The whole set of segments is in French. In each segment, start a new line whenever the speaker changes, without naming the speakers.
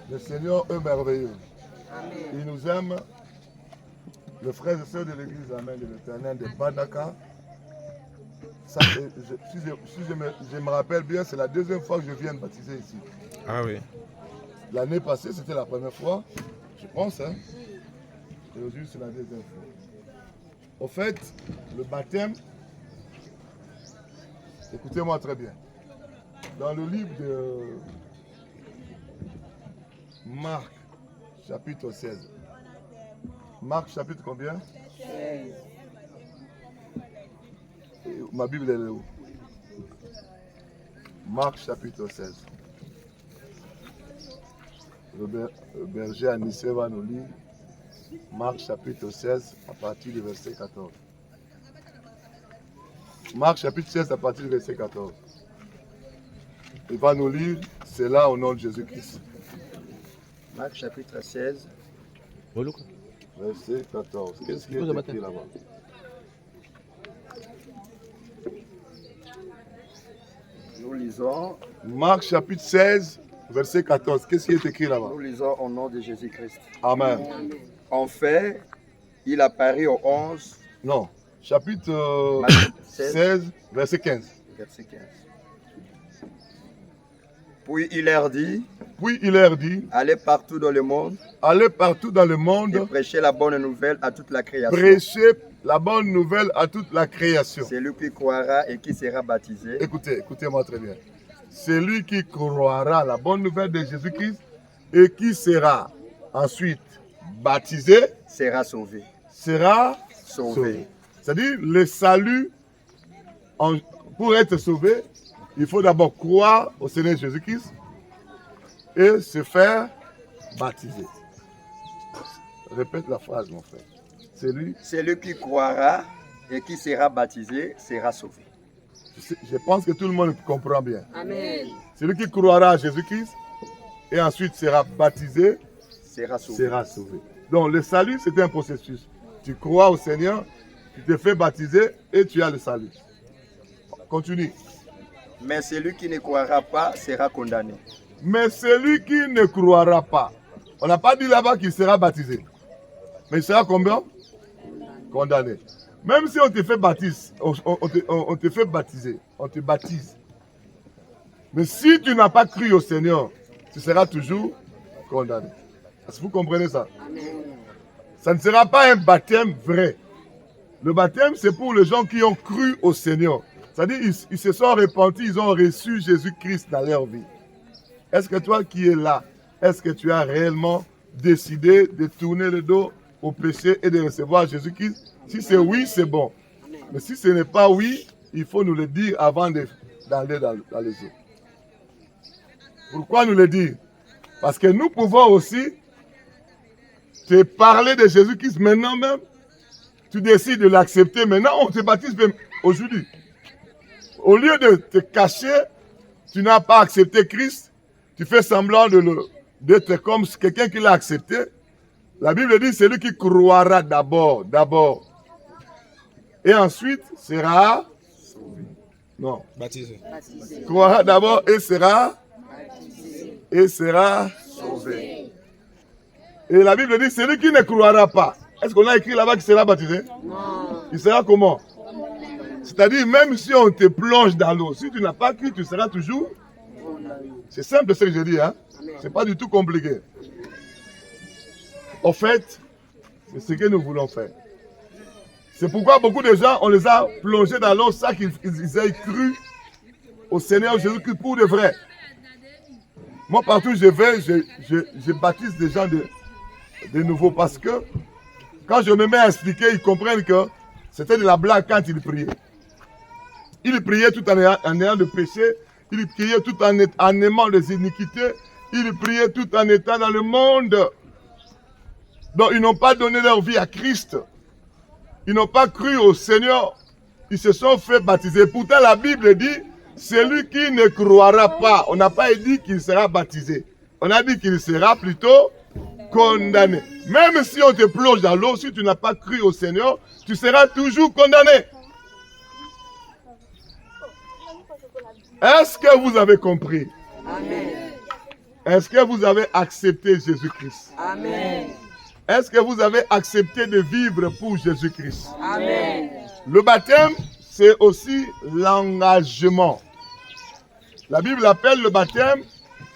Le Seigneur est merveilleux.
Amen.
Il nous aime. Le frère et sœur de l'église Amen de l'Éternel de Badaka. Ça, si je me rappelle bien, c'est la deuxième fois que je viens de baptiser ici.
Ah oui.
L'année passée, c'était la première fois, je pense. Hein? Et aujourd'hui, c'est la deuxième fois. Au fait, le baptême, écoutez-moi très bien. Dans le livre de Marc, chapitre 16. Marc, chapitre combien?
16.
Ma Bible, elle est où? Marc, chapitre 16. Le berger Anissé va nous lire Marc, chapitre 16, à partir du verset 14. Marc, chapitre 16, à partir du verset 14. Il va nous lire cela au nom de Jésus-Christ.
Marc chapitre 16.
Verset 14. Qu'est-ce qui est écrit là-bas?
Nous lisons.
Marc chapitre 16, verset 14. Qu'est-ce qui est écrit là-bas?
Nous lisons au nom de Jésus-Christ.
Amen.
En fait, il apparut aux 11.
Non. Chapitre 16, verset 15.
Verset 15. Puis il leur dit.
Allez
partout dans le monde.
Allez partout dans le monde.
Et prêchez la bonne nouvelle à toute la création.
Prêchez la bonne nouvelle à toute la création.
Celui qui croira et qui sera baptisé.
Écoutez-moi très bien. Celui qui croira la bonne nouvelle de Jésus-Christ et qui sera ensuite baptisé
sera sauvé.
Sera sauvé. C'est-à-dire, le salut, pour être sauvé, il faut d'abord croire au Seigneur Jésus-Christ et se faire baptiser. Répète la phrase, mon frère.
Celui qui croira et qui sera baptisé sera sauvé.
Je pense que tout le monde comprend bien.
Amen.
Celui qui croira à Jésus-Christ et ensuite sera baptisé
sera sauvé.
Donc le salut, c'est un processus. Tu crois au Seigneur, tu te fais baptiser et tu as le salut. Continue.
Mais celui qui ne croira pas sera condamné.
Mais celui qui ne croira pas, on n'a pas dit là-bas qu'il sera baptisé. Mais il sera combien? Condamné. Même si on te fait baptiser, on te fait baptiser, on te baptise. Mais si tu n'as pas cru au Seigneur, tu seras toujours condamné. Est-ce que vous comprenez ça?
Amen.
Ça ne sera pas un baptême vrai. Le baptême, c'est pour les gens qui ont cru au Seigneur. C'est-à-dire, ils se sont repentis, ils ont reçu Jésus-Christ dans leur vie. Est-ce que toi qui es là, est-ce que tu as réellement décidé de tourner le dos au péché et de recevoir Jésus-Christ? Si c'est oui, c'est bon. Mais si ce n'est pas oui, il faut nous le dire avant d'aller dans les eaux. Pourquoi nous le dire? Parce que nous pouvons aussi te parler de Jésus-Christ maintenant même. Tu décides de l'accepter maintenant, on te baptise même aujourd'hui. Au lieu de te cacher, tu n'as pas accepté Christ, tu fais semblant d'être comme quelqu'un qui l'a accepté. La Bible dit, c'est lui qui croira d'abord. Et ensuite sera sauvé. Non.
Baptisé.
Croira d'abord et sera sauvé. Et la Bible dit, celui qui ne croira pas. Est-ce qu'on a écrit là-bas qu'il sera baptisé?
Non.
Il sera comment? C'est-à-dire, même si on te plonge dans l'eau, si tu n'as pas cru, tu seras toujours. C'est simple ce que je dis, hein? C'est pas du tout compliqué. En fait, c'est ce que nous voulons faire. C'est pourquoi beaucoup de gens, on les a plongés dans l'eau, ça qu'ils aient cru au Seigneur Jésus-Christ pour de vrai. Moi, partout où je vais, je baptise des gens de nouveau parce que quand je me mets à expliquer, ils comprennent que c'était de la blague quand ils priaient. Ils priaient tout en ayant le péché, ils priaient tout en aimant les iniquités, ils priaient tout en étant dans le monde. Donc ils n'ont pas donné leur vie à Christ. Ils n'ont pas cru au Seigneur. Ils se sont fait baptiser. Pourtant la Bible dit, celui qui ne croira pas, on n'a pas dit qu'il sera baptisé. On a dit qu'il sera plutôt condamné. Même si on te plonge dans l'eau, si tu n'as pas cru au Seigneur, tu seras toujours condamné. Est-ce que vous avez compris?
Amen.
Est-ce que vous avez accepté Jésus-Christ?
Amen.
Est-ce que vous avez accepté de vivre pour Jésus-Christ?
Amen.
Le baptême, c'est aussi l'engagement. La Bible appelle le baptême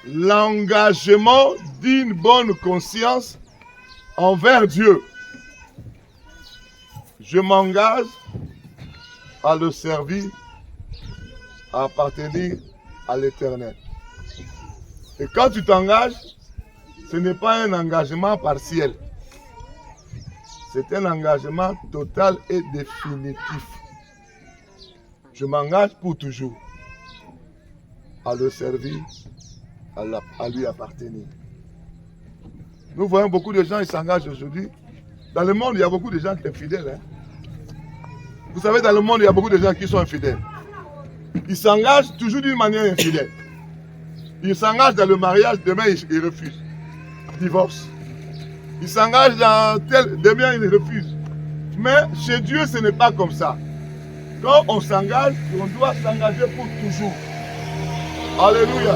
l'engagement d'une bonne conscience envers Dieu. Je m'engage à le servir, à appartenir à l'Éternel. Et quand tu t'engages, ce n'est pas un engagement partiel. C'est un engagement total et définitif. Je m'engage pour toujours à le servir, à lui appartenir. Nous voyons beaucoup de gens qui s'engagent aujourd'hui. Dans le monde, il y a beaucoup de gens qui sont infidèles. Vous savez, dans le monde, il y a beaucoup de gens qui sont infidèles. Ils s'engagent toujours d'une manière infidèle. Ils s'engagent dans le mariage, demain ils refusent. Divorce. Ils s'engagent dans tel, demain ils refusent. Mais chez Dieu, ce n'est pas comme ça. Quand on s'engage, on doit s'engager pour toujours. Alléluia.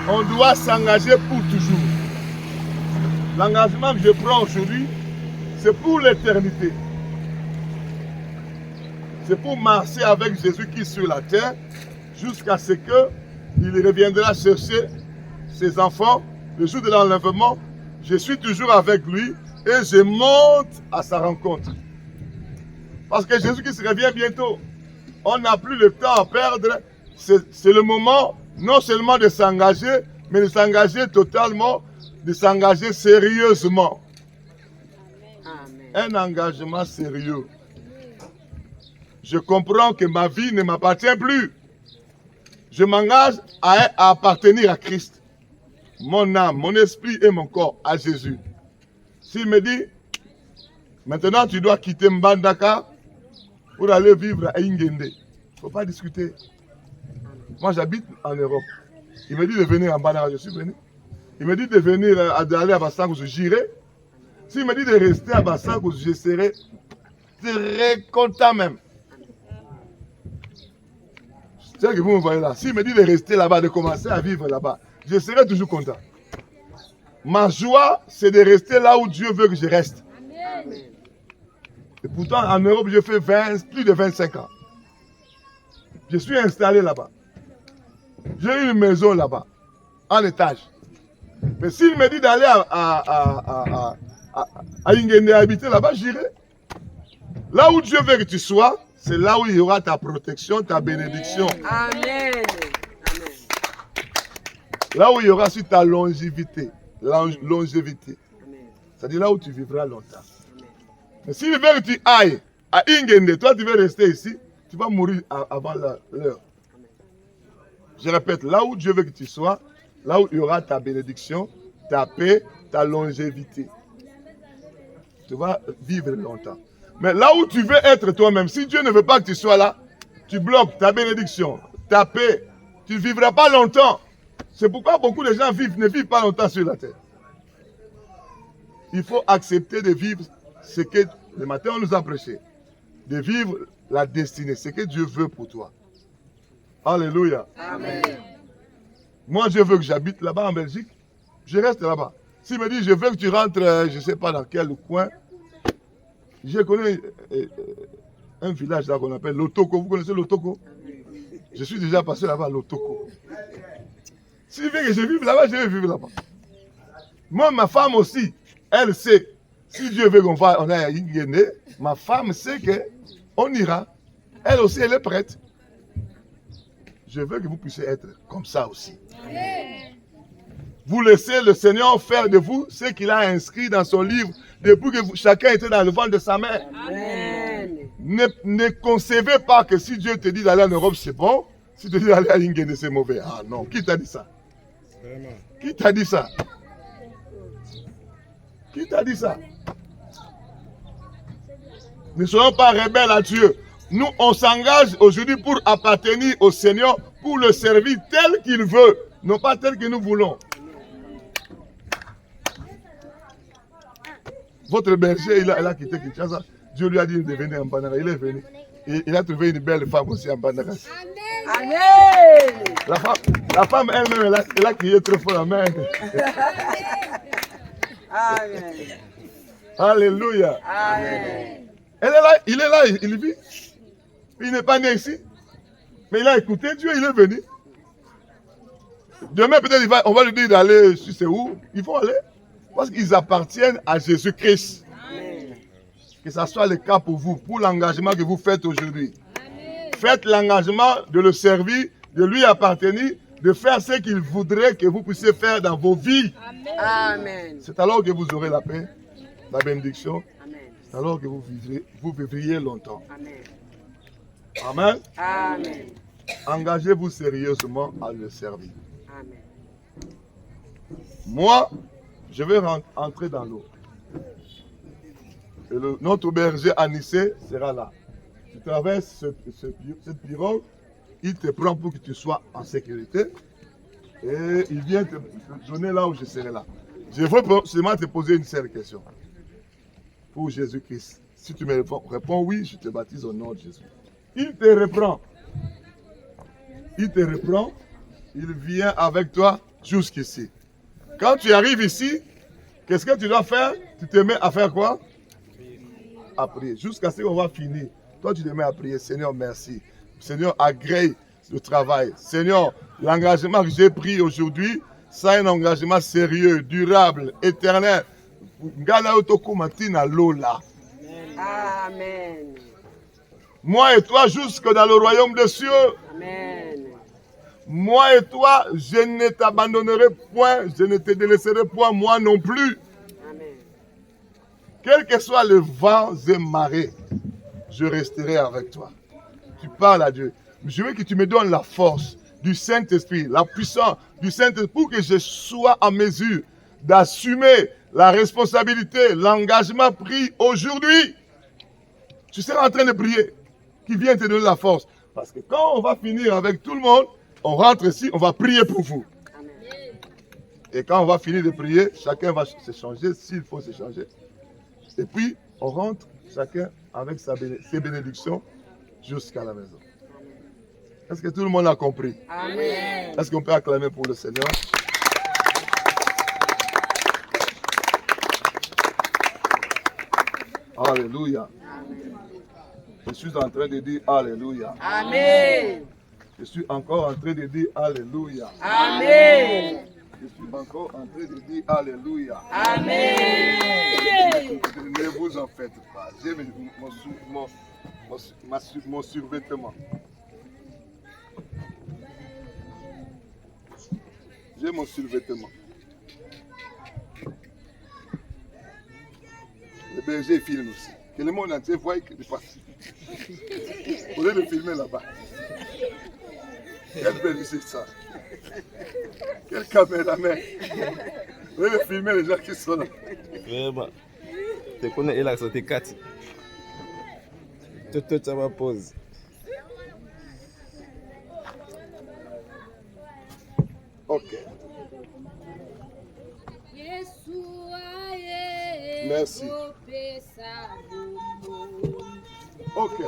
On doit s'engager pour toujours. L'engagement que je prends aujourd'hui, c'est pour l'éternité. C'est pour marcher avec Jésus-Christ sur la terre jusqu'à ce qu'il reviendra chercher ses enfants. Le jour de l'enlèvement, je suis toujours avec lui et je monte à sa rencontre. Parce que Jésus-Christ revient bientôt. On n'a plus le temps à perdre. C'est le moment non seulement de s'engager, mais de s'engager totalement, de s'engager sérieusement.
Amen.
Un engagement sérieux. Je comprends que ma vie ne m'appartient plus. Je m'engage à appartenir à Christ. Mon âme, mon esprit et mon corps à Jésus. S'il me dit, maintenant tu dois quitter Mbandaka pour aller vivre à Ingende, il ne faut pas discuter. Moi j'habite en Europe. Il me dit de venir en Mbandaka, je suis venu. Il me dit de venir d'aller à Bassango, j'irai. S'il me dit de rester à Bassango, je serai très content même. C'est ça que vous me voyez là. S'il me dit de rester là-bas, de commencer à vivre là-bas, je serai toujours content. Ma joie, c'est de rester là où Dieu veut que je reste.
Amen.
Et pourtant, en Europe, je fais plus de 25 ans. Je suis installé là-bas. J'ai une maison là-bas, en étage. Mais s'il me dit d'aller à Ingende habiter là-bas, j'irai. Là où Dieu veut que tu sois, c'est là où il y aura ta protection, ta bénédiction.
Amen. Amen.
Là où il y aura aussi ta longévité. Longévité.
Amen.
C'est-à-dire là où tu vivras longtemps. Mais s'il veut que tu ailles à Ingende, toi tu veux rester ici, tu vas mourir avant l'heure. Je répète, là où Dieu veut que tu sois, là où il y aura ta bénédiction, ta paix, ta longévité. Tu vas vivre longtemps. Mais là où tu veux être toi-même, si Dieu ne veut pas que tu sois là, tu bloques ta bénédiction, ta paix. Tu ne vivras pas longtemps. C'est pourquoi beaucoup de gens ne vivent pas longtemps sur la terre. Il faut accepter de vivre ce que le matin on nous a prêché. De vivre la destinée, ce que Dieu veut pour toi. Alléluia.
Amen.
Moi, je veux que j'habite là-bas en Belgique. Je reste là-bas. S'il me dit, je veux que tu rentres, je ne sais pas dans quel coin. Je connais un village là qu'on appelle Lotoko. Vous connaissez Lotoko? Je suis déjà passé là-bas, Lotoko. S'il veut que je vive là-bas, je vais vivre là-bas. Moi, ma femme aussi, elle sait. Si Dieu veut qu'on aille à Ingene, ma femme sait qu'on ira. Elle aussi, elle est prête. Je veux que vous puissiez être comme ça aussi. Vous laissez le Seigneur faire de vous ce qu'il a inscrit dans son livre depuis que chacun était dans le ventre de sa mère.
Amen.
Ne concevez pas que si Dieu te dit d'aller en Europe, c'est bon. Si tu dis d'aller à Ingene, c'est mauvais. Ah non, qui t'a dit ça? Qui t'a dit ça? Qui t'a dit ça? Ne soyons pas rebelles à Dieu. Nous, on s'engage aujourd'hui pour appartenir au Seigneur, pour le servir tel qu'il veut, non pas tel que nous voulons. Votre berger, il a quitté Kinshasa. Dieu lui a dit de venir en Bandaka. Il est venu. Il a trouvé une belle femme aussi en Bandaka.
Amen.
La femme elle-même, elle a crié très fort. Amen.
Amen.
Alléluia.
Amen.
Elle est là, il est là, il vit. Il n'est pas né ici. Mais il a écouté Dieu, il est venu. Demain, peut-être, on va lui dire d'aller, je sais où. Ils vont aller. Parce qu'ils appartiennent à Jésus-Christ. Que ce soit le cas pour vous, pour l'engagement que vous faites aujourd'hui. Faites l'engagement de le servir, de lui appartenir, de faire ce qu'il voudrait que vous puissiez faire dans vos vies.
Amen.
C'est alors que vous aurez la paix, la bénédiction.
Amen.
C'est alors que vous vivriez longtemps.
Amen.
Amen.
Amen.
Engagez-vous sérieusement à le servir.
Amen.
Moi, je vais entrer dans l'eau. Et notre berger Anissé sera là. Tu traverses cette pirogue, il te prend pour que tu sois en sécurité. Et il vient te donner là où je serai là. Je veux seulement te poser une seule question. Pour Jésus-Christ. Si tu me réponds oui, je te baptise au nom de Jésus. Il te reprend. Il te reprend. Il vient avec toi jusqu'ici. Quand tu arrives ici, qu'est-ce que tu dois faire? Tu te mets à faire quoi? À prier. Jusqu'à ce qu'on va finir. Toi, tu te mets à prier. Seigneur, merci. Seigneur, agrée le travail. Seigneur, l'engagement que j'ai pris aujourd'hui, c'est un engagement sérieux, durable, éternel.
Amen.
Moi et toi, jusque dans le royaume des cieux.
Amen.
Moi et toi, je ne t'abandonnerai point, je ne te délaisserai point, moi non plus.
Amen.
Quel que soit le vent et marée, je resterai avec toi. Tu parles à Dieu. Je veux que tu me donnes la force du Saint-Esprit, la puissance du Saint-Esprit pour que je sois en mesure d'assumer la responsabilité, l'engagement pris aujourd'hui. Tu seras en train de prier, qui vient te donner la force. Parce que quand on va finir avec tout le monde, on rentre ici, on va prier pour vous.
Amen.
Et quand on va finir de prier, chacun va se changer s'il faut se changer. Et puis, on rentre chacun avec ses bénédictions jusqu'à la maison. Est-ce que tout le monde a compris?
Amen.
Est-ce qu'on peut acclamer pour le Seigneur? Alléluia. Je suis en train de dire Alléluia.
Amen.
Je suis encore en train de dire Alléluia.
Amen.
Je suis encore en train de dire Alléluia.
Amen.
Ne vous en faites pas. J'ai mon survêtement. J'ai mon survêtement. Le berger filme aussi. Que le monde entier voit que je passe. Au lieu de filmer là-bas. Quel berger c'est ça? Quel caméraman? Au lieu de filmer les gens qui sont là.
Vraiment. Tu connais Elax, t'es 4. Tout ça va pause.
Ok. Merci. Ok.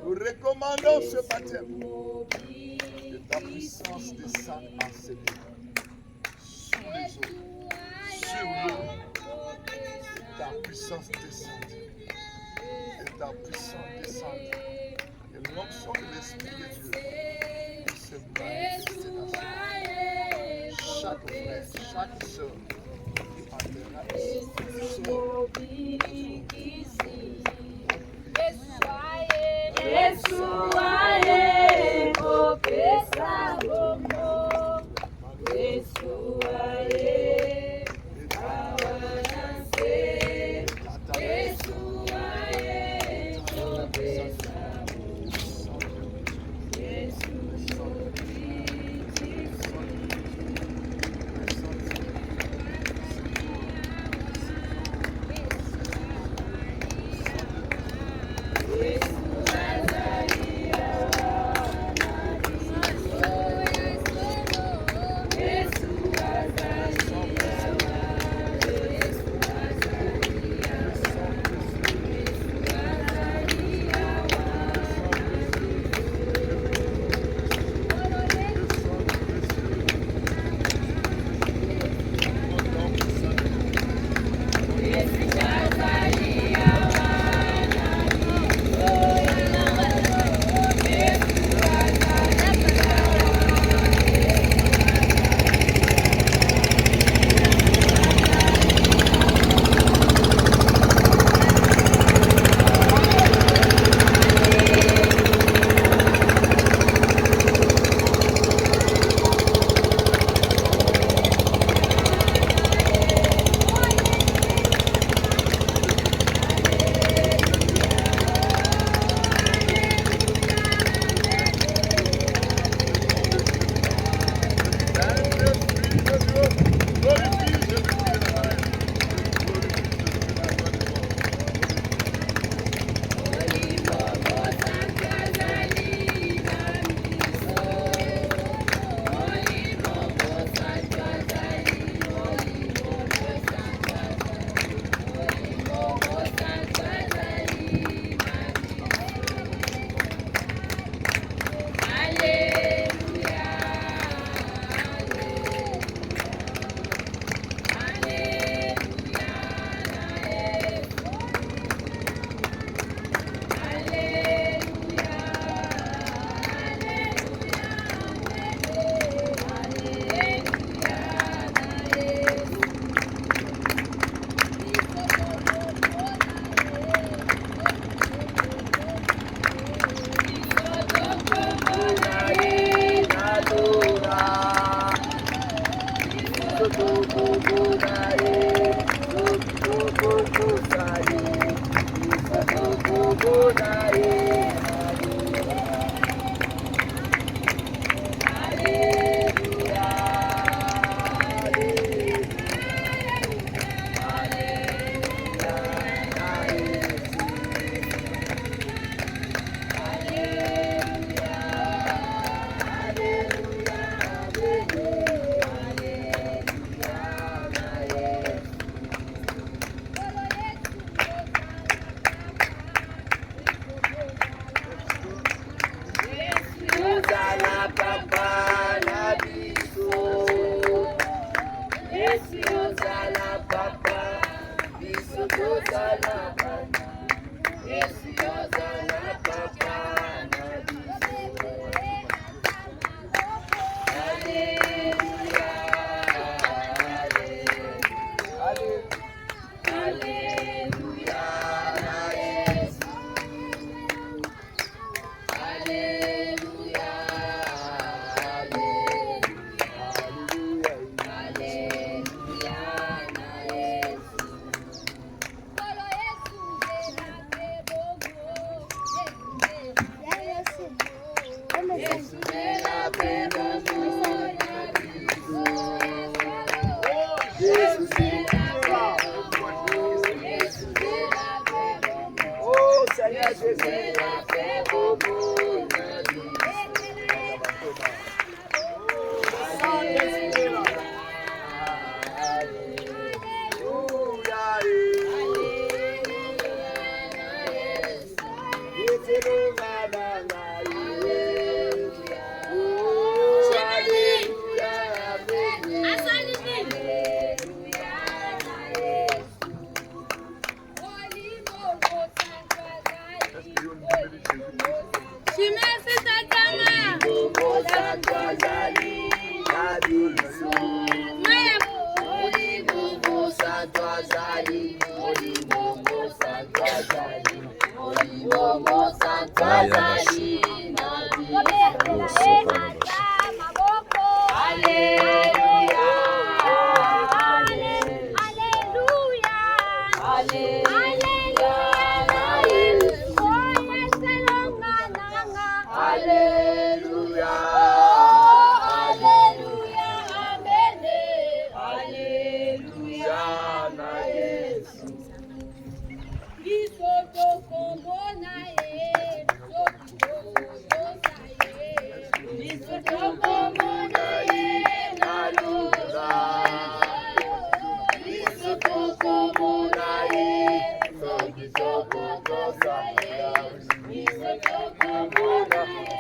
Nous recommandons ce baptême. Que ta puissance descende en ces lieux. Sur les eaux. Sur l'eau. Que ta puissance descende. Que ta puissance descende. Que l'onction de l'Esprit de Dieu se manifeste dans chaque frère, chaque soeur qui entrera ici.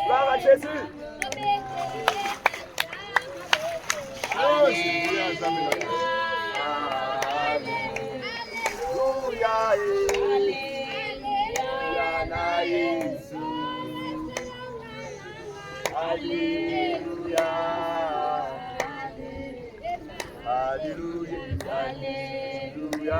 Gloire à Jésus. Alléluia. Alléluia.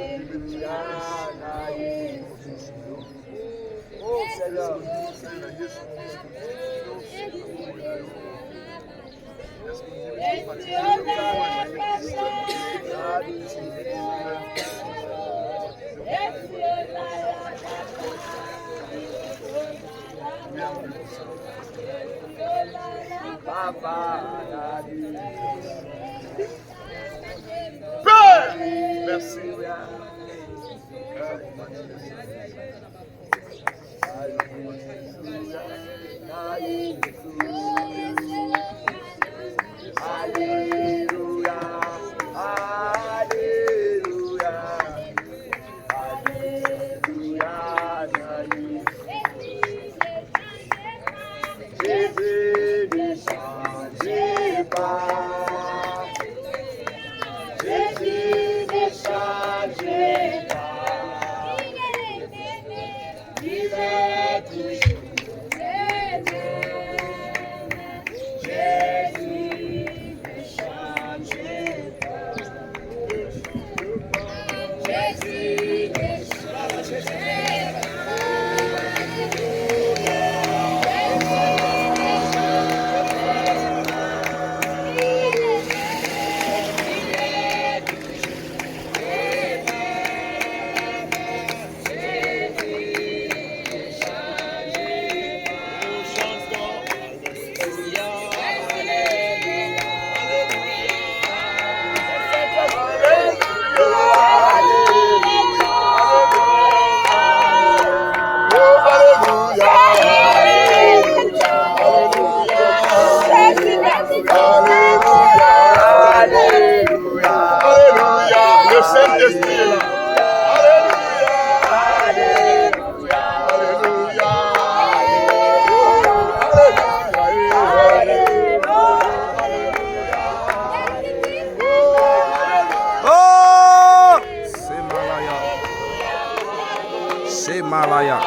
Alléluia. Oh Seigneur.
Père, merci.
Alléluia. Alléluia. Alléluia. Jésus ne change pas. Jésus ne change pas. Il est toujours le même. Jésus ne change pas. Jésus ne change pas.
Saint-Esprit est là. Alléluia. Alléluia.
Oh! C'est Malaya.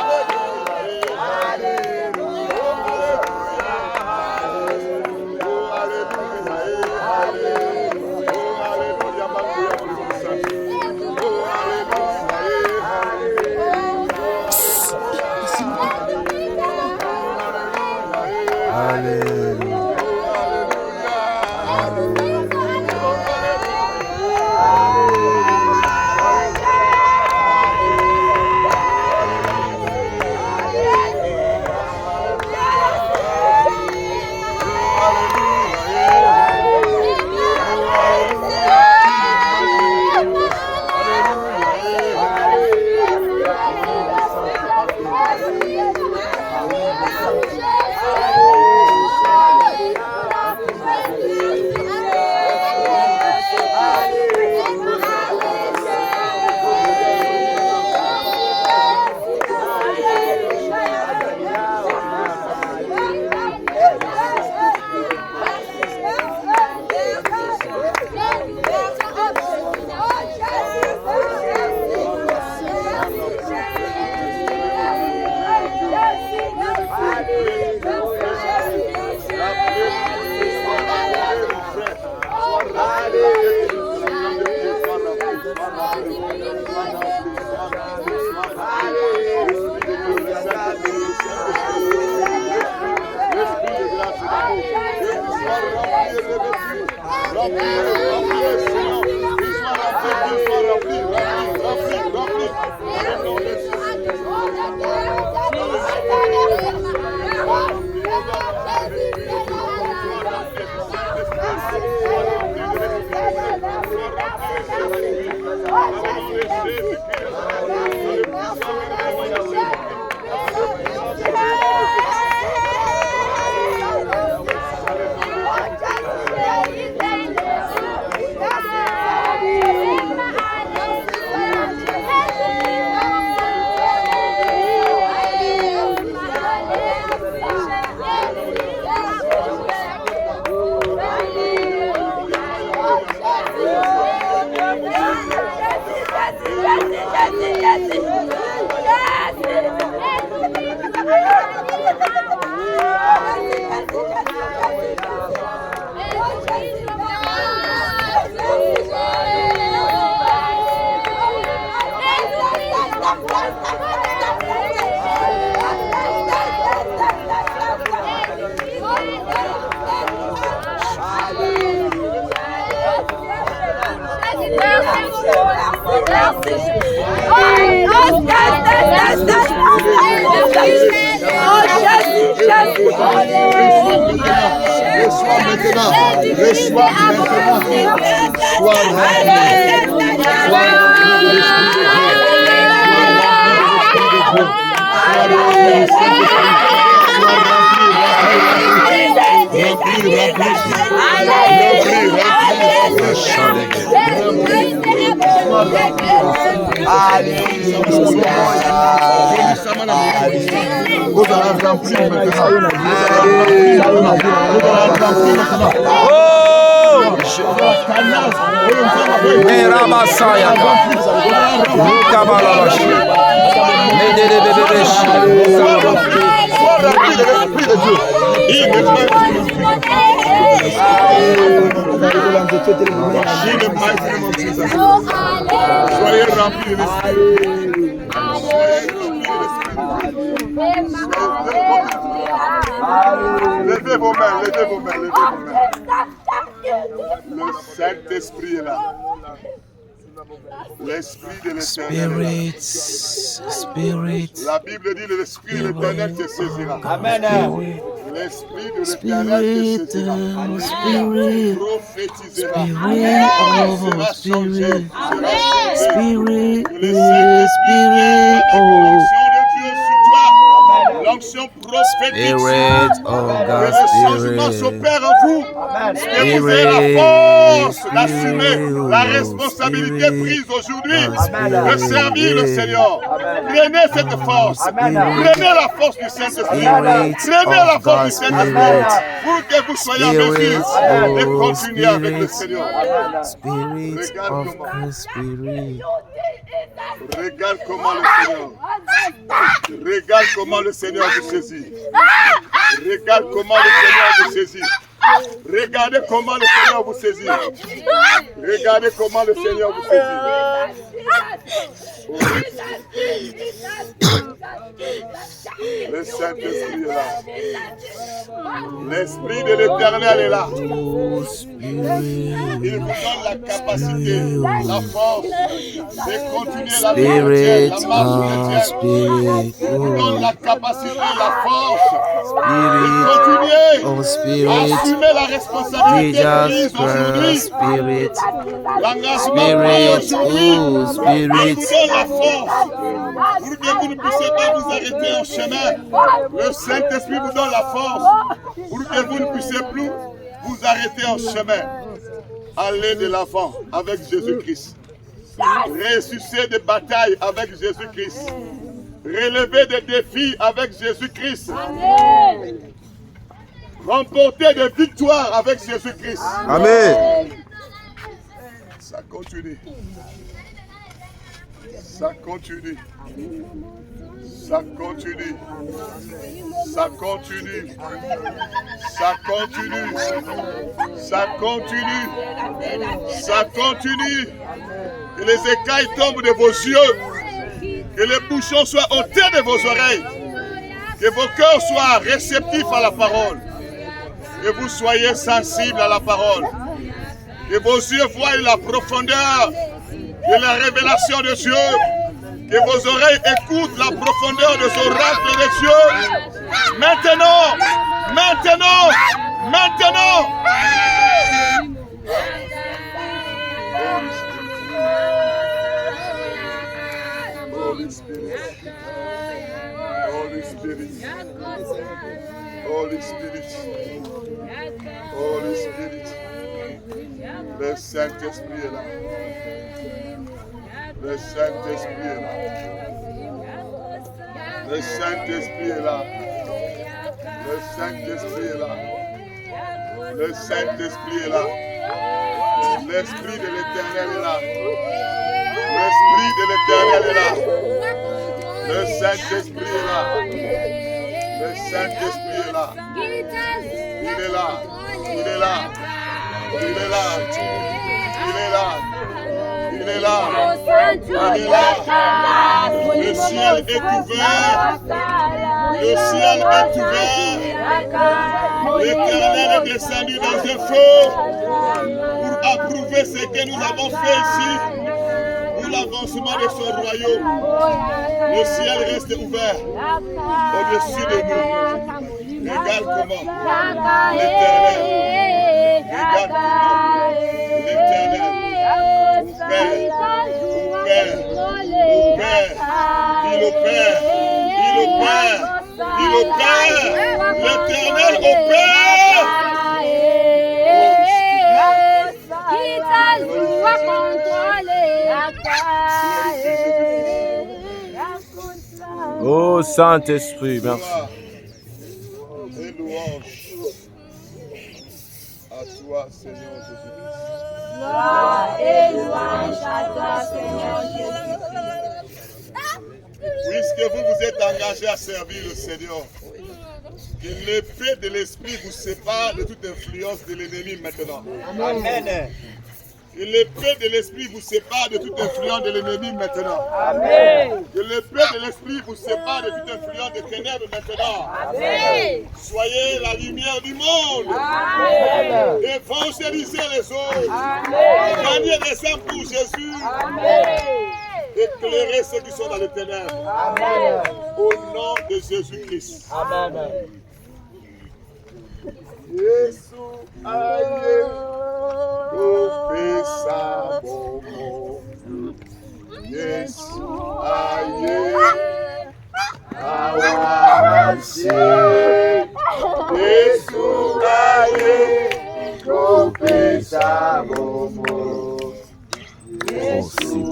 Alléluia. Reçois maintenant. Sois soyez remplis de l'esprit. Levez vos mains, levez vos mains, levez vos mains. Le Saint-Esprit est là. L'Esprit de l'Éternel.
Spirit.
La Bible dit l'Esprit de l'Éternel te saisira.
Amen.
L'Esprit de l'Éternel te saisira.
Spirit.
Prophétisera.
Spirit.
Spirit.
Spirit.
L'onction de Dieu sur toi. L'onction prophétique.
Spirit of
Que
God,
le changement
Spirit.
s'opère en vous. Que vous ayez la force d'assumer la responsabilité prise aujourd'hui de servir le Seigneur. Prenez cette force. Prenez la force du Saint-Esprit. Prenez la force du Saint-Esprit pour que vous soyez en mesure de continuer avec le Seigneur.
Spirit of God, Spirit.
Regarde comment le Seigneur. Regarde comment le Seigneur vous saisit. Regarde comment le Seigneur vous saisit. Regardez comment le Seigneur vous saisit. Regardez comment le Seigneur vous saisit. Le Saint-Esprit est là. L'Esprit de l'Éternel est là. Il vous donne la capacité, la force de continuer la vie chrétienne, la marche chrétienne. Il vous donne la capacité, la force de continuer à assumer la responsabilité prise aujourd'hui. L'engagement pris aujourd'hui. Il vous donne la force pour que vous ne puissiez pas vous arrêter en chemin. Le Saint-Esprit vous donne la force pour que vous ne puissiez plus vous arrêter en chemin. Allez de l'avant avec Jésus-Christ. Ressusciter des batailles avec Jésus-Christ. Relever des défis avec Jésus-Christ. Remporter des victoires avec Jésus-Christ.
Amen.
Ça continue. Ça continue. Ça continue. Ça continue. Ça continue. Ça continue. Ça continue. Que les écailles tombent de vos yeux. Que les bouchons soient ôtés de vos oreilles. Que vos cœurs soient réceptifs à la parole. Que vous soyez sensibles à la parole. Que vos yeux voient la profondeur de la révélation de Dieu. Que vos oreilles écoutent la profondeur des oracles de Dieu. Maintenant, maintenant, maintenant. Holy Spirit. Holy Spirit. Holy Spirit. Holy Spirit. Le Saint-Esprit est là. Le Saint-Esprit est là. Le Saint-Esprit est là. Le Saint-Esprit est là. Le Saint-Esprit est là. L'Esprit de l'Éternel est là. L'Esprit de l'Éternel est là. Le Saint-Esprit est là. Le Saint-Esprit est là. Il est là. Il est là. Il est là. Il est là. Il est là. Il est là. Le ciel est ouvert. Le ciel est ouvert. L'Éternel est descendu dans un feu pour approuver ce que nous avons fait ici pour l'avancement de son royaume. Le ciel reste ouvert au-dessus de nous. Regarde comment l'Éternel. Regarde comment l'Éternel. Il opère. L'Éternel opère.
Oh Saint-Esprit, merci.
Et louange à toi, Seigneur Jésus-Christ.
Gloire et louange à toi, Seigneur Jésus-Christ.
Puisque vous vous êtes engagé à servir le Seigneur, que l'épée de l'Esprit vous sépare de toute influence de l'ennemi maintenant.
Amen.
Que l'épée de l'Esprit vous sépare de toute influence de l'ennemi maintenant.
Amen.
Que l'épée de l'Esprit vous sépare de toute influence des ténèbres maintenant.
Amen.
Soyez la lumière du monde.
Amen.
Évangélisez les autres.
Amen.
Gagnez des âmes pour Jésus.
Amen.
Éclairez ceux qui sont dans les ténèbres.
Amen.
Au nom de Jésus-Christ.
Amen.
Jésus, aïe, confessa bomo. Jésus, aïe, awanase. Jésus, aïe, confessa bomo. Jésus,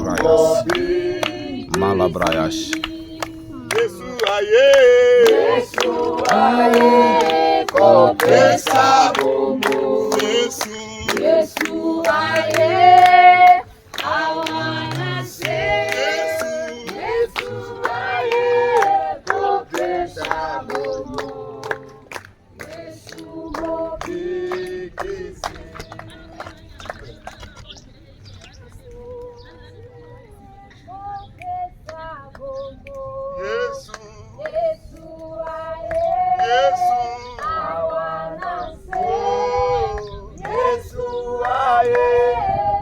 Malabrayash.
Jésus, aïe, confessa bomo. Jésus, Jésus,